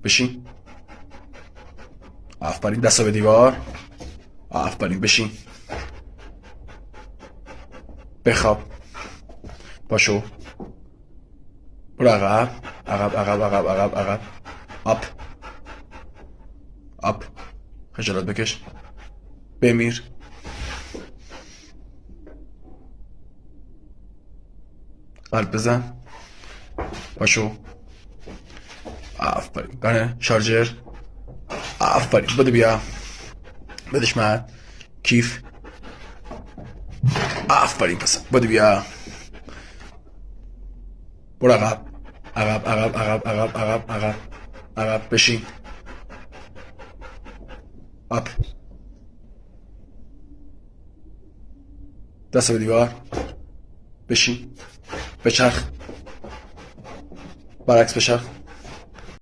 بشین. آفرین، دستا به دیوار. آفرین، بشین. بخواب. پاشو. برو عقب. عقب عقب عقب عقب عقب. آپ. آپ. خجالت بکش. بمیر. قلب بزن. پاشو. آفرین. گانه شارژر. آفرین، بده بیا. بدش من. کیف. آفرین پس. بده بیا. برو عقب. عقب عقب عقب عقب عقب عقب عقب. بشین. آپ. دست به دیوار. بشین. بچرخ. برعکس بچرخ.